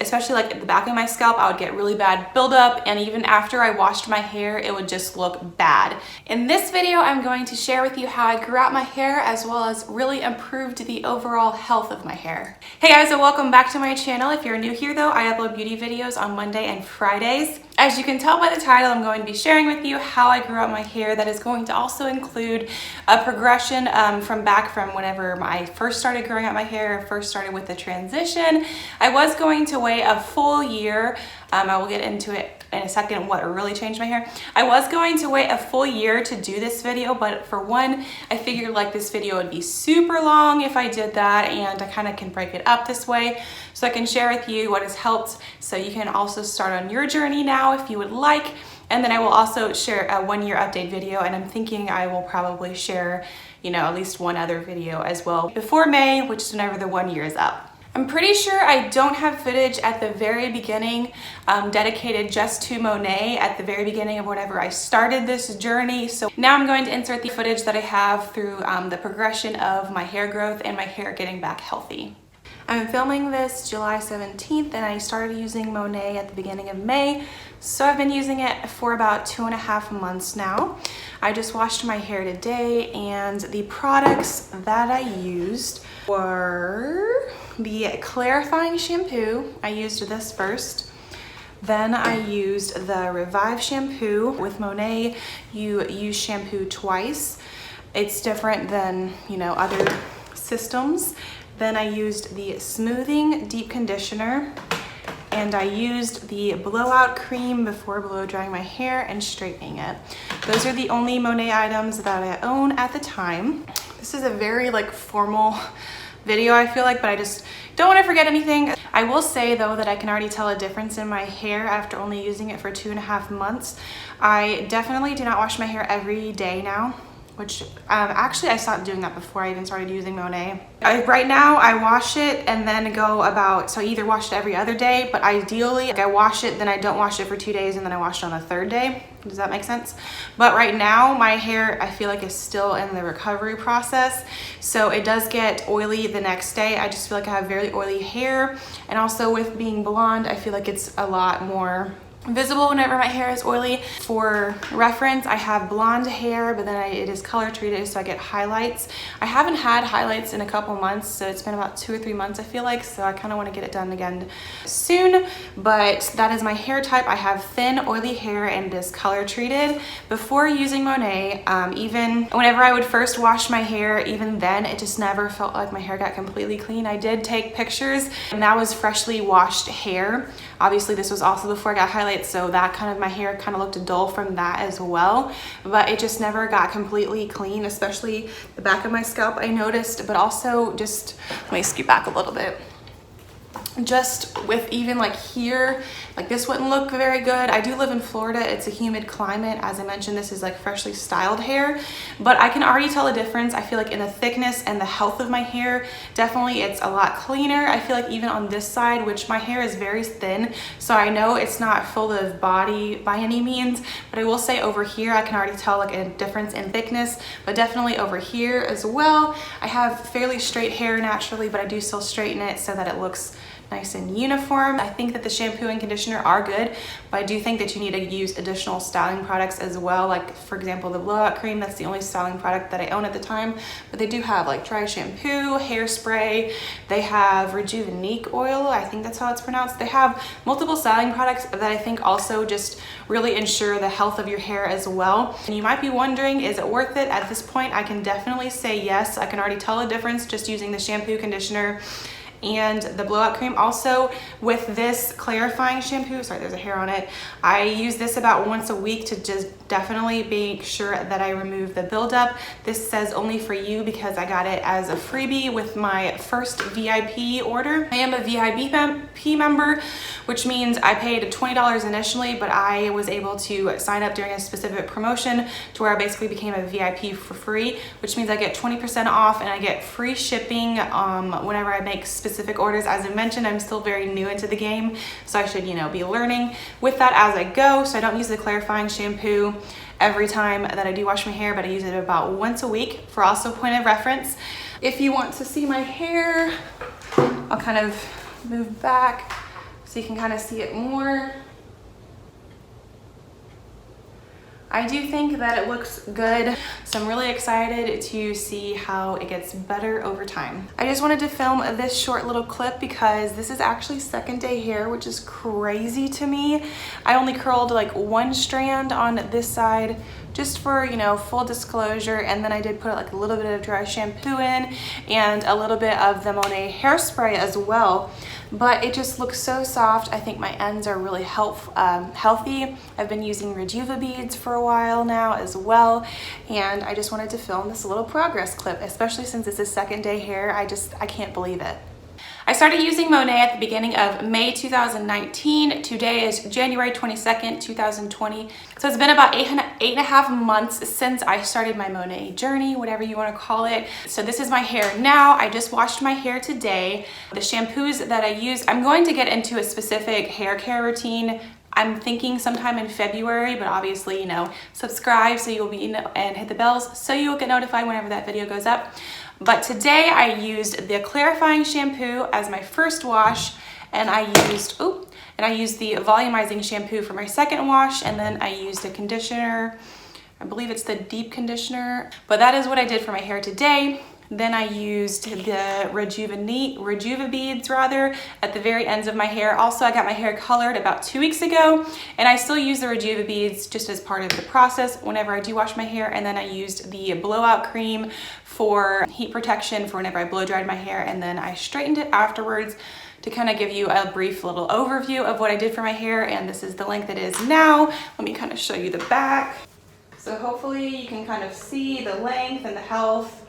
especially like at the back of my scalp, I would get really bad buildup, and even after I washed my hair, it would just look bad. In this video, I'm going to share with you how I grew out my hair as well as really improved the overall health of my hair. Hey guys, and welcome back to my channel. If you're new here though, I upload beauty videos on Monday and Fridays. As you can tell by the title, I'm going to be sharing with you how I grew out my hair. That is going to also include a progression from whenever I first started growing out my hair, first started with the transition. I was going to wait a full year. I will get into it in a second what really changed my hair. I was going to wait a full year to do this video, but for one, I figured like this video would be super long if I did that, and I kind of can break it up this way so I can share with you what has helped, so you can also start on your journey now if you would like. And then I will also share a 1 year update video, and I'm thinking I will probably share, at least one other video as well before May, which is whenever the 1 year is up. I'm pretty sure I don't have footage at the very beginning dedicated just to Monat at the very beginning of whenever I started this journey. So now I'm going to insert the footage that I have through the progression of my hair growth and my hair getting back healthy. I'm filming this July 17th, and I started using Monat at the beginning of May. So I've been using it for about 2.5 months now. I just washed my hair today, and the products that I used were the clarifying shampoo. I used this first. Then I used the Revive shampoo. With Monat, you use shampoo twice. It's different than, other systems. Then I used the smoothing deep conditioner, and I used the blowout cream before blow drying my hair and straightening it. Those are the only Monat items that I own at the time. This is a very formal video, I feel like, but I just don't want to forget anything. I will say though that I can already tell a difference in my hair after only using it for 2.5 months. I definitely do not wash my hair every day now, which actually I stopped doing that before I even started using Monat. Right now I wash it and then go about, so I either wash it every other day, but ideally I wash it, then I don't wash it for 2 days, and then I wash it on the 3rd day. Does that make sense? But right now my hair, I feel like, is still in the recovery process, so it does get oily the next day. I just feel like I have very oily hair, and also with being blonde, I feel like it's a lot more visible whenever my hair is oily. For reference, I have blonde hair, but then it is color treated, so I get highlights. I haven't had highlights in a couple months, so it's been about 2 or 3 months, I feel like, so I kind of want to get it done again soon. But that is my hair type. I have thin, oily hair, and it is color treated. Before using Monat, even whenever I would first wash my hair, even then, it just never felt like my hair got completely clean. I did take pictures, and that was freshly washed hair. Obviously, this was also before I got highlights, so that my hair kind of looked dull from that as well, but it just never got completely clean, especially the back of my scalp, I noticed. But also, just let me scoot back a little bit. Just with even here, this wouldn't look very good. I do live in Florida. It's a humid climate. As I mentioned, this is freshly styled hair, but I can already tell a difference. I feel like in the thickness and the health of my hair, definitely it's a lot cleaner. I feel like even on this side, which my hair is very thin, so I know it's not full of body by any means, but I will say over here, I can already tell a difference in thickness, but definitely over here as well. I have fairly straight hair naturally, but I do still straighten it so that it looks nice and uniform. I think that the shampoo and conditioner are good, but I do think that you need to use additional styling products as well. For example, the blowout cream, that's the only styling product that I own at the time, but they do have dry shampoo, hairspray, they have Rejuvenique oil, I think that's how it's pronounced. They have multiple styling products that I think also just really ensure the health of your hair as well. And you might be wondering, is it worth it? At this point, I can definitely say yes. I can already tell a difference just using the shampoo, conditioner, and the blowout cream. Also, with this clarifying shampoo, sorry, there's a hair on it, I use this about once a week to just definitely make sure that I remove the buildup. This says only for you because I got it as a freebie with my first VIP order. I am a VIP member, which means I paid $20 initially, but I was able to sign up during a specific promotion to where I basically became a VIP for free, which means I get 20% off and I get free shipping whenever I make specific orders. As I mentioned, I'm still very new into the game, so I should, be learning with that as I go. So I don't use the clarifying shampoo every time that I do wash my hair, but I use it about once a week for also point of reference. If you want to see my hair, I'll kind of move back so you can kind of see it more. I do think that it looks good, so I'm really excited to see how it gets better over time. I just wanted to film this short little clip because this is actually second day hair, which is crazy to me. I only curled like one strand on this side just for, you know, full disclosure, and then I did put like a little bit of dry shampoo in and a little bit of the Monat hairspray as well. But it just looks so soft. I think my ends are really healthy. I've been using Rejuva beads for a while now as well, and I just wanted to film this little progress clip, especially since this is second day hair. I can't believe it. I started using Monat at the beginning of May 2019. Today is January 22nd, 2020. So it's been about eight and a half months since I started my Monat journey, whatever you want to call it. So this is my hair now. I just washed my hair today. The shampoos that I use, I'm going to get into a specific hair care routine. I'm thinking sometime in February, but obviously, you know, subscribe so you'll be, and hit the bells so you'll get notified whenever that video goes up. But today I used the clarifying shampoo as my first wash, and I used the volumizing shampoo for my second wash, and then I used a conditioner. I believe it's the deep conditioner, but that is what I did for my hair today. Then I used the Rejuva beads at the very ends of my hair. Also, I got my hair colored about 2 weeks ago, and I still use the Rejuva beads just as part of the process whenever I do wash my hair. And then I used the blowout cream for heat protection for whenever I blow dried my hair, and then I straightened it afterwards to kind of give you a brief little overview of what I did for my hair. And this is the length it is now. Let me kind of show you the back. So hopefully you can kind of see the length and the health.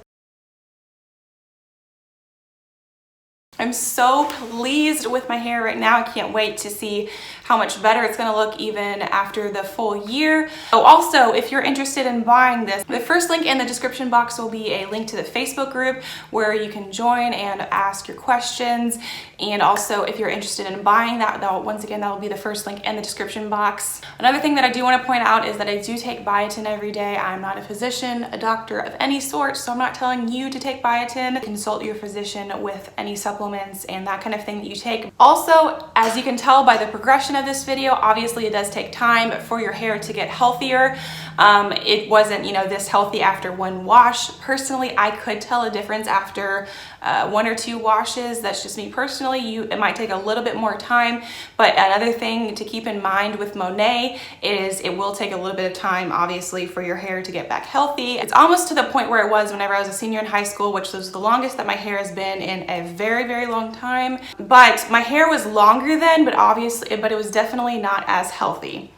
I'm so pleased with my hair right now. I can't wait to see how much better it's gonna look even after the full year. Oh, also, if you're interested in buying this, the first link in the description box will be a link to the Facebook group where you can join and ask your questions. And also, if you're interested in buying that, once again, that will be the first link in the description box. Another thing that I do want to point out is that I do take biotin every day. I'm not a physician, a doctor of any sort, so I'm not telling you to take biotin. Consult your physician with any supplements and that kind of thing that you take. Also, as you can tell by the progression of this video, obviously it does take time for your hair to get healthier. It wasn't, you know, this healthy after one wash. Personally, I could tell a difference after 1 or 2 washes. That's just me personally. It might take a little bit more time, but another thing to keep in mind with Monat is it will take a little bit of time, obviously, for your hair to get back healthy. It's almost to the point where it was whenever I was a senior in high school, which was the longest that my hair has been in a very, very long time. But my hair was longer then, but it was definitely not as healthy.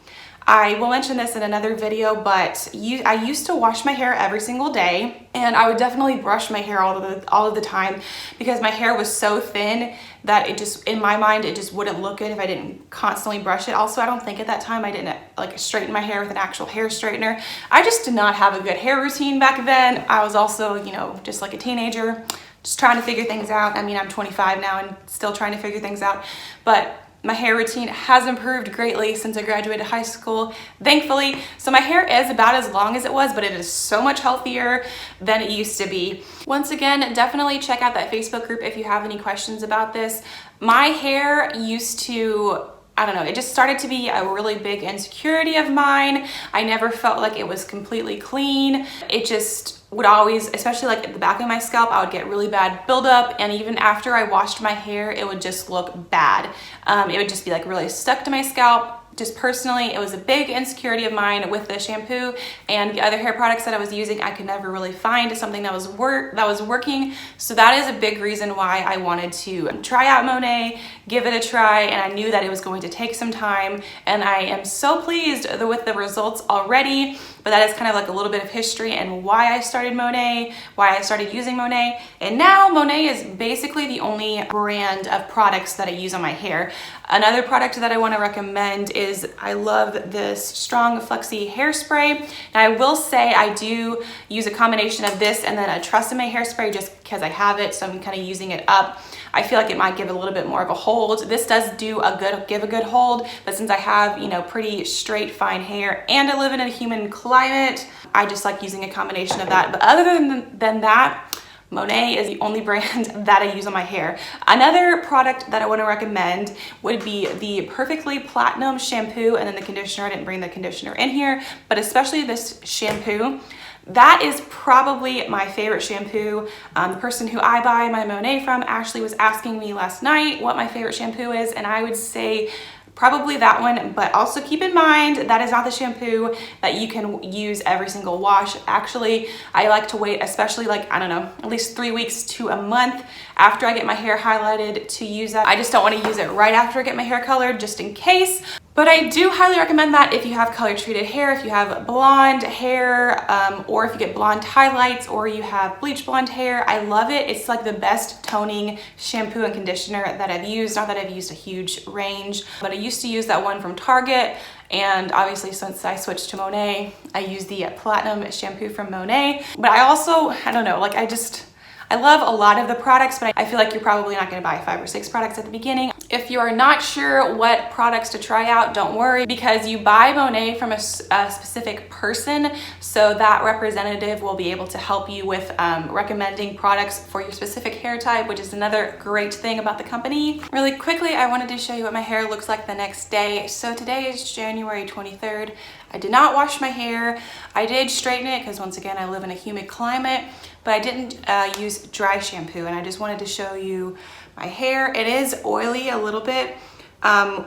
I will mention this in another video, but I used to wash my hair every single day, and I would definitely brush my hair all of the time because my hair was so thin that it just, in my mind, it just wouldn't look good if I didn't constantly brush it. Also, I don't think at that time I didn't like straighten my hair with an actual hair straightener. I just did not have a good hair routine back then. I was also, you know, just like a teenager, just trying to figure things out. I mean, I'm 25 now and still trying to figure things out, but my hair routine has improved greatly since I graduated high school, thankfully. So my hair is about as long as it was, but it is so much healthier than it used to be. Once again, definitely check out that Facebook group if you have any questions about this. My hair used to, I don't know, it just started to be a really big insecurity of mine. I never felt like it was completely clean. It just would always, especially like at the back of my scalp, I would get really bad buildup, and even after I washed my hair, it would just look bad. It would just be like really stuck to my scalp. Just personally, it was a big insecurity of mine with the shampoo and the other hair products that I was using. I could never really find something that was working. So that is a big reason why I wanted to try out Monat, give it a try, and I knew that it was going to take some time, and I am so pleased with the results already. But that is kind of like a little bit of history and why I started Monat, why I started using Monat. And now Monat is basically the only brand of products that I use on my hair. Another product that I want to recommend is I love this Strong Flexi hairspray. Now I will say I do use a combination of this and then a Tresemme hairspray just because I have it, so I'm kind of using it up. I feel like it might give a little bit more of a hold. This does give a good hold, but since I have, you know, pretty straight, fine hair and I live in a humid climate, I just like using a combination of that. But other than that, Monat is the only brand that I use on my hair. Another product that I want to recommend would be the Perfectly Platinum shampoo and then the conditioner. I didn't bring the conditioner in here, but especially this shampoo. That is probably my favorite shampoo. The person who I buy my Monat from, Ashley, was asking me last night what my favorite shampoo is, and I would say probably that one, but also keep in mind that is not the shampoo that you can use every single wash. Actually, I like to wait, especially like, I don't know, at least 3 weeks to a month after I get my hair highlighted to use that. I just don't want to use it right after I get my hair colored, just in case. But I do highly recommend that if you have color treated hair, if you have blonde hair, or if you get blonde highlights, or you have bleach blonde hair. I love it. It's like the best toning shampoo and conditioner that I've used. Not that I've used a huge range, but I used to use that one from Target. And obviously since I switched to Monat, I use the Platinum shampoo from Monat. But I also, I don't know, like I love a lot of the products, but I feel like you're probably not gonna buy 5 or 6 products at the beginning. If you are not sure what products to try out, don't worry, because you buy Monat from a specific person, so that representative will be able to help you with recommending products for your specific hair type, which is another great thing about the company. Really quickly, I wanted to show you what my hair looks like the next day. So today is January 23rd. I did not wash my hair. I did straighten it because once again, I live in a humid climate, but I didn't use dry shampoo, and I just wanted to show you my hair. It is oily a little bit,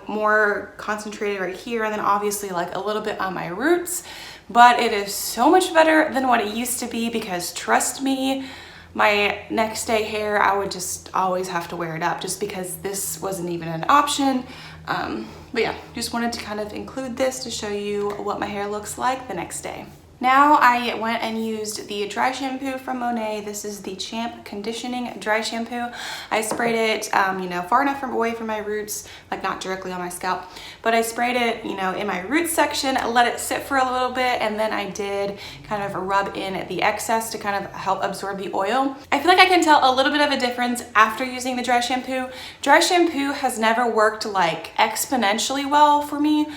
more concentrated right here, and then obviously like a little bit on my roots, but it is so much better than what it used to be, because trust me, my next day hair, I would just always have to wear it up just because this wasn't even an option. But yeah, just wanted to kind of include this to show you what my hair looks like the next day. Now I went and used the dry shampoo from Monat. This is the Champ Conditioning Dry Shampoo. I sprayed it, you know, far enough away from my roots, like not directly on my scalp, but I sprayed it, you know, in my root section, let it sit for a little bit, and then I did kind of rub in the excess to kind of help absorb the oil. I feel like I can tell a little bit of a difference after using the dry shampoo. Dry shampoo has never worked like exponentially well for me,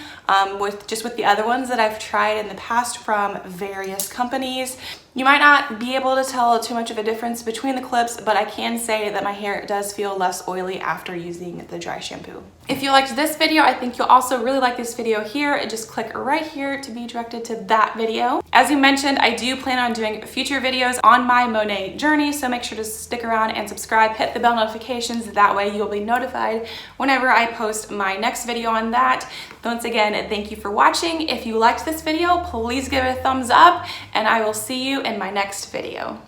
with the other ones that I've tried in the past from various companies. You might not be able to tell too much of a difference between the clips, but I can say that my hair does feel less oily after using the dry shampoo. If you liked this video, I think you'll also really like this video here. Just click right here to be directed to that video. As you mentioned, I do plan on doing future videos on my Monat journey, so make sure to stick around and subscribe, hit the bell notifications. That way you'll be notified whenever I post my next video on that. Once again, thank you for watching. If you liked this video, please give it a thumbs up, and I will see you in my next video.